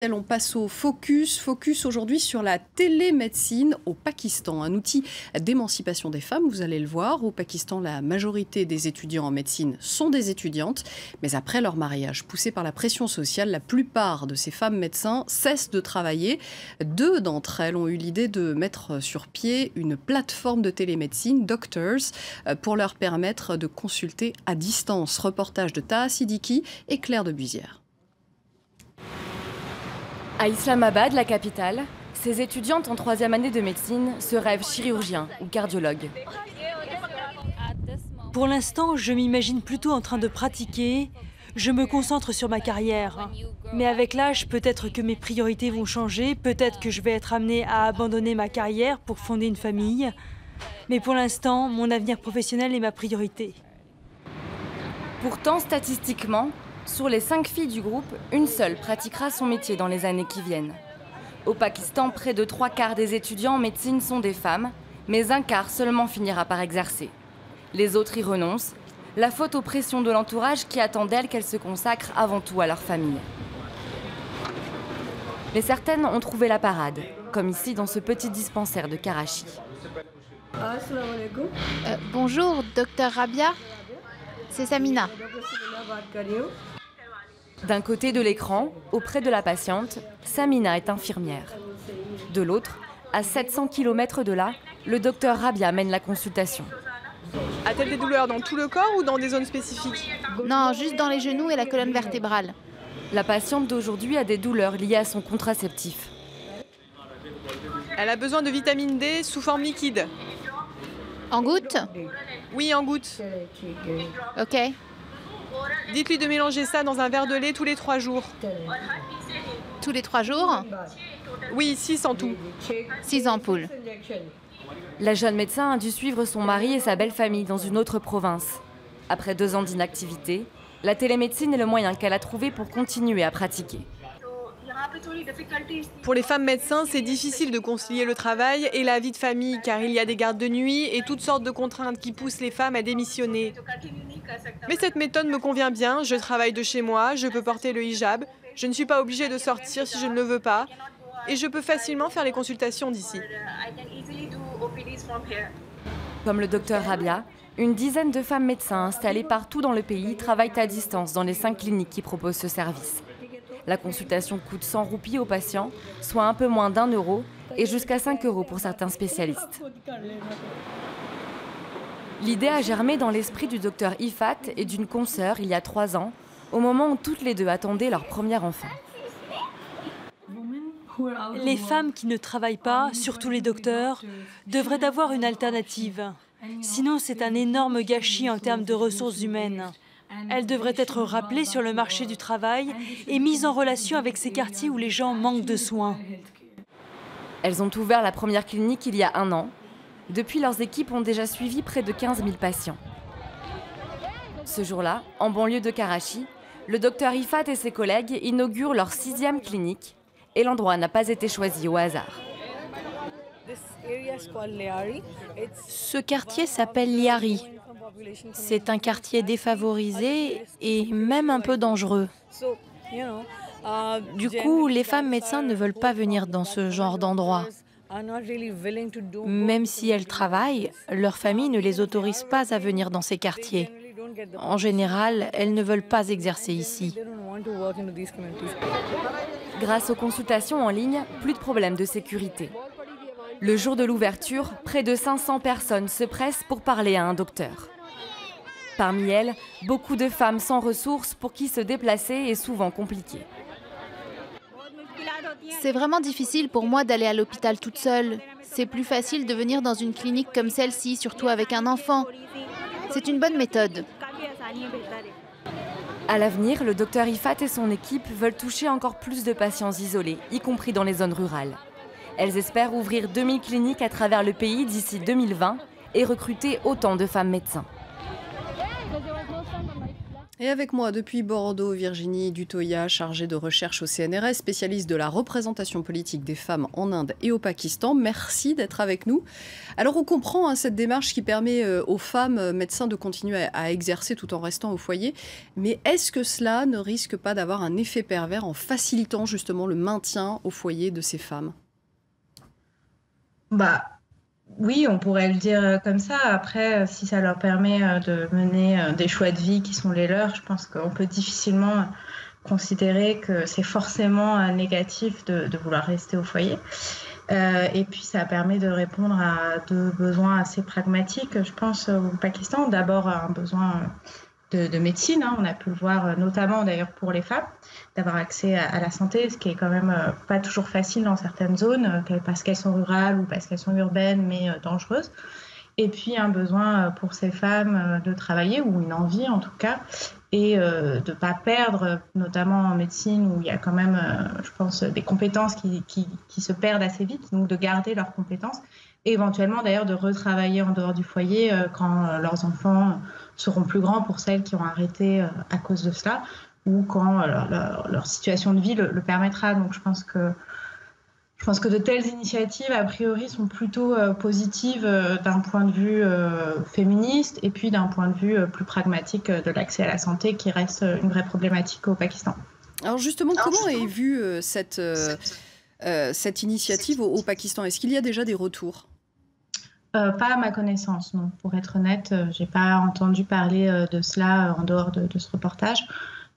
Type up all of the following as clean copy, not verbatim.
On passe au focus aujourd'hui sur la télémédecine au Pakistan, un outil d'émancipation des femmes, vous allez le voir. Au Pakistan, la majorité des étudiants en médecine sont des étudiantes, mais après leur mariage, poussées par la pression sociale, la plupart de ces femmes médecins cessent de travailler. 2 d'entre elles ont eu l'idée de mettre sur pied une plateforme de télémédecine, Doctors, pour leur permettre de consulter à distance. Reportage de Taha Siddiqui et Claire de Buzière. À Islamabad, la capitale, ces étudiantes en 3e année de médecine se rêvent chirurgiens ou cardiologues. Pour l'instant, je m'imagine plutôt en train de pratiquer. Je me concentre sur ma carrière. Mais avec l'âge, peut-être que mes priorités vont changer. Peut-être que je vais être amenée à abandonner ma carrière pour fonder une famille. Mais pour l'instant, mon avenir professionnel est ma priorité. Pourtant, statistiquement, sur les 5 filles du groupe, une seule pratiquera son métier dans les années qui viennent. Au Pakistan, près de 3/4 des étudiants en médecine sont des femmes, mais 1/4 seulement finira par exercer. Les autres y renoncent, la faute aux pressions de l'entourage qui attend d'elles qu'elles se consacrent avant tout à leur famille. Mais certaines ont trouvé la parade, comme ici dans ce petit dispensaire de Karachi. Bonjour, docteur Rabia. C'est Samina. D'un côté de l'écran, auprès de la patiente, Samina est infirmière. De l'autre, à 700 km de là, le docteur Rabia mène la consultation. A-t-elle des douleurs dans tout le corps ou dans des zones spécifiques? Non, juste dans les genoux et la colonne vertébrale. La patiente d'aujourd'hui a des douleurs liées à son contraceptif. Elle a besoin de vitamine D sous forme liquide. En gouttes? Oui, en gouttes. Ok. Dites-lui de mélanger ça dans un verre de lait tous les 3 jours. Tous les 3 jours? Oui, 6 en tout. 6 ampoules. La jeune médecin a dû suivre son mari et sa belle famille dans une autre province. Après 2 ans d'inactivité, la télémédecine est le moyen qu'elle a trouvé pour continuer à pratiquer. Pour les femmes médecins, c'est difficile de concilier le travail et la vie de famille car il y a des gardes de nuit et toutes sortes de contraintes qui poussent les femmes à démissionner. Mais cette méthode me convient bien, je travaille de chez moi, je peux porter le hijab, je ne suis pas obligée de sortir si je ne le veux pas et je peux facilement faire les consultations d'ici. Comme le docteur Rabia, une dizaine de femmes médecins installées partout dans le pays travaillent à distance dans les 5 cliniques qui proposent ce service. La consultation coûte 100 roupies aux patients, soit un peu moins d'1 euro, et jusqu'à 5 € pour certains spécialistes. L'idée a germé dans l'esprit du docteur Ifat et d'une consoeur il y a 3 ans, au moment où toutes les deux attendaient leur premier enfant. Les femmes qui ne travaillent pas, surtout les docteurs, devraient avoir une alternative. Sinon, c'est un énorme gâchis en termes de ressources humaines. Elles devraient être rappelées sur le marché du travail et mises en relation avec ces quartiers où les gens manquent de soins. Elles ont ouvert la première clinique il y a 1 an. Depuis, leurs équipes ont déjà suivi près de 15 000 patients. Ce jour-là, en banlieue de Karachi, le docteur Ifat et ses collègues inaugurent leur 6e clinique et l'endroit n'a pas été choisi au hasard. Ce quartier s'appelle Liari. C'est un quartier défavorisé et même un peu dangereux. Du coup, les femmes médecins ne veulent pas venir dans ce genre d'endroit. Même si elles travaillent, leur famille ne les autorise pas à venir dans ces quartiers. En général, elles ne veulent pas exercer ici. Grâce aux consultations en ligne, plus de problèmes de sécurité. Le jour de l'ouverture, près de 500 personnes se pressent pour parler à un docteur. Parmi elles, beaucoup de femmes sans ressources pour qui se déplacer est souvent compliqué. C'est vraiment difficile pour moi d'aller à l'hôpital toute seule. C'est plus facile de venir dans une clinique comme celle-ci, surtout avec un enfant. C'est une bonne méthode. À l'avenir, le docteur Ifat et son équipe veulent toucher encore plus de patients isolés, y compris dans les zones rurales. Elles espèrent ouvrir 2000 cliniques à travers le pays d'ici 2020 et recruter autant de femmes médecins. Et avec moi depuis Bordeaux, Virginie Dutoya, chargée de recherche au CNRS, spécialiste de la représentation politique des femmes en Inde et au Pakistan. Merci d'être avec nous. Alors on comprend cette démarche qui permet aux femmes médecins de continuer à exercer tout en restant au foyer. Mais est-ce que cela ne risque pas d'avoir un effet pervers en facilitant justement le maintien au foyer de ces femmes ? Oui, on pourrait le dire comme ça. Après, si ça leur permet de mener des choix de vie qui sont les leurs, je pense qu'on peut difficilement considérer que c'est forcément négatif de vouloir rester au foyer. Et puis, ça permet de répondre à deux besoins assez pragmatiques, je pense, au Pakistan. D'abord, un besoin de médecine. On a pu le voir notamment d'ailleurs pour les femmes, d'avoir accès à la santé, ce qui est quand même pas toujours facile dans certaines zones, parce qu'elles sont rurales ou parce qu'elles sont urbaines, mais dangereuses. Et puis un besoin pour ces femmes de travailler, ou une envie en tout cas, et de ne pas perdre, notamment en médecine, où il y a quand même, je pense, des compétences qui se perdent assez vite, donc de garder leurs compétences, et éventuellement d'ailleurs de retravailler en dehors du foyer quand leurs enfants seront plus grands, pour celles qui ont arrêté à cause de cela, ou quand leur situation de vie le permettra. Donc je pense que de telles initiatives, a priori, sont plutôt positives d'un point de vue féministe, et puis d'un point de vue plus pragmatique de l'accès à la santé, qui reste une vraie problématique au Pakistan. Alors justement, comment est vue cette initiative au Pakistan ? Est-ce qu'il y a déjà des retours ? Pas à ma connaissance, non. Pour être honnête, je n'ai pas entendu parler de cela en dehors de ce reportage.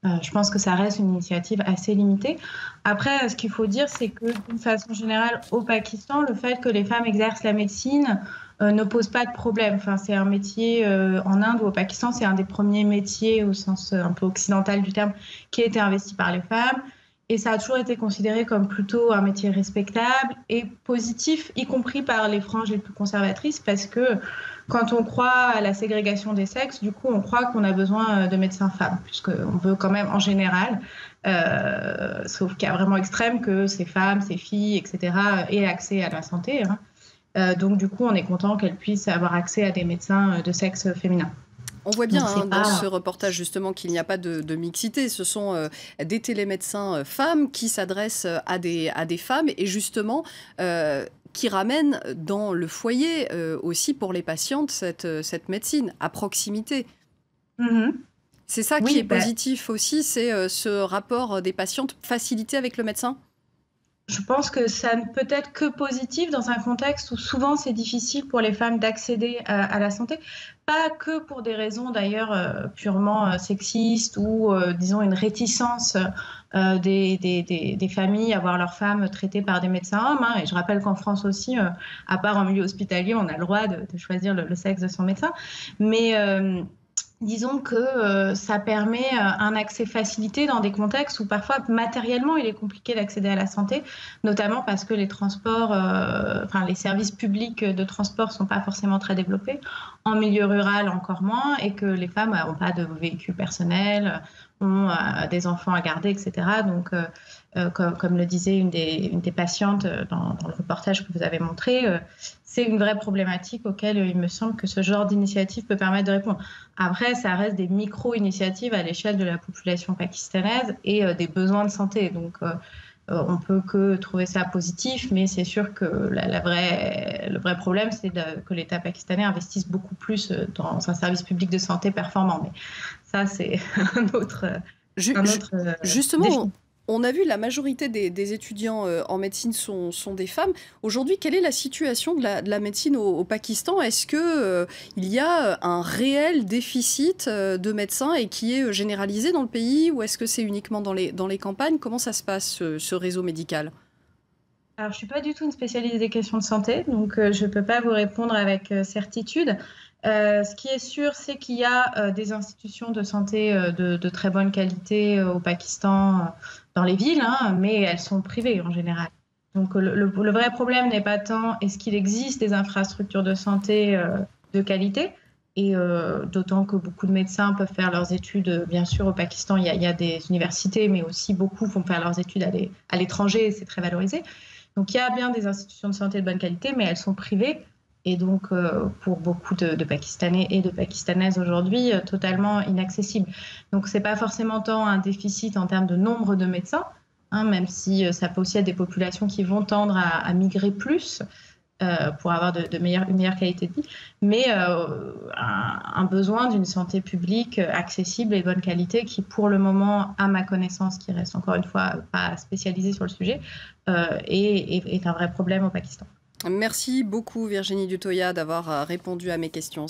Je pense que ça reste une initiative assez limitée. Après, ce qu'il faut dire, c'est que d'une façon générale, au Pakistan, le fait que les femmes exercent la médecine ne pose pas de problème. Enfin, c'est un métier en Inde ou au Pakistan, c'est un des premiers métiers au sens un peu occidental du terme qui a été investi par les femmes. Et ça a toujours été considéré comme plutôt un métier respectable et positif, y compris par les franges les plus conservatrices, parce que quand on croit à la ségrégation des sexes, du coup, on croit qu'on a besoin de médecins femmes, puisqu'on veut quand même, en général, sauf cas vraiment extrême, que ces femmes, ces filles, etc., aient accès à la santé. Donc, du coup, on est content qu'elles puissent avoir accès à des médecins de sexe féminin. On voit bien dans ce reportage justement qu'il n'y a pas de mixité. Ce sont des télémédecins femmes qui s'adressent à des femmes et justement qui ramènent dans le foyer aussi pour les patientes cette médecine à proximité. Mm-hmm. C'est ça qui est positif aussi, c'est ce rapport des patientes facilité avec le médecin ? Je pense que ça ne peut être que positif dans un contexte où souvent c'est difficile pour les femmes d'accéder à la santé. Pas que pour des raisons d'ailleurs purement sexistes ou disons une réticence des familles à voir leurs femmes traitées par des médecins hommes. Et je rappelle qu'en France aussi, à part en milieu hospitalier, on a le droit de choisir le sexe de son médecin. Mais disons que ça permet un accès facilité dans des contextes où parfois matériellement il est compliqué d'accéder à la santé, notamment parce que les transports, les services publics de transport ne sont pas forcément très développés, en milieu rural encore moins, et que les femmes n'ont pas de véhicule personnel, ont des enfants à garder, etc. Donc, comme le disait une des patientes dans le reportage que vous avez montré, c'est une vraie problématique auquel il me semble que ce genre d'initiative peut permettre de répondre. Après, ça reste des micro-initiatives à l'échelle de la population pakistanaise et des besoins de santé. Donc, on peut que trouver ça positif, mais c'est sûr que le vrai problème, c'est que l'État pakistanais investisse beaucoup plus dans un service public de santé performant. Mais ça, c'est un autre justement, défi. On a vu la majorité des étudiants en médecine sont des femmes. Aujourd'hui, quelle est la situation de la médecine au Pakistan ? Est-ce qu'il y a un réel déficit de médecins et qui est généralisé dans le pays, ou est-ce que c'est uniquement dans les campagnes ? Comment ça se passe, ce réseau médical ? Alors, je ne suis pas du tout une spécialiste des questions de santé, donc je ne peux pas vous répondre avec certitude. Ce qui est sûr, c'est qu'il y a des institutions de santé de très bonne qualité au Pakistan, dans les villes, mais elles sont privées en général. Donc le vrai problème n'est pas tant est-ce qu'il existe des infrastructures de santé de qualité, et d'autant que beaucoup de médecins peuvent faire leurs études, bien sûr au Pakistan il y a des universités, mais aussi beaucoup vont faire leurs études à l'étranger, et c'est très valorisé. Donc il y a bien des institutions de santé de bonne qualité, mais elles sont privées. et donc pour beaucoup de Pakistanais et de Pakistanaises aujourd'hui, totalement inaccessible. Donc c'est pas forcément tant un déficit en termes de nombre de médecins, hein, même si ça peut aussi être des populations qui vont tendre à migrer plus pour avoir une meilleure qualité de vie, mais un besoin d'une santé publique accessible et de bonne qualité qui, pour le moment, à ma connaissance, qui reste encore une fois pas spécialisée sur le sujet, est un vrai problème au Pakistan. Merci beaucoup Virginie Dutoya d'avoir répondu à mes questions.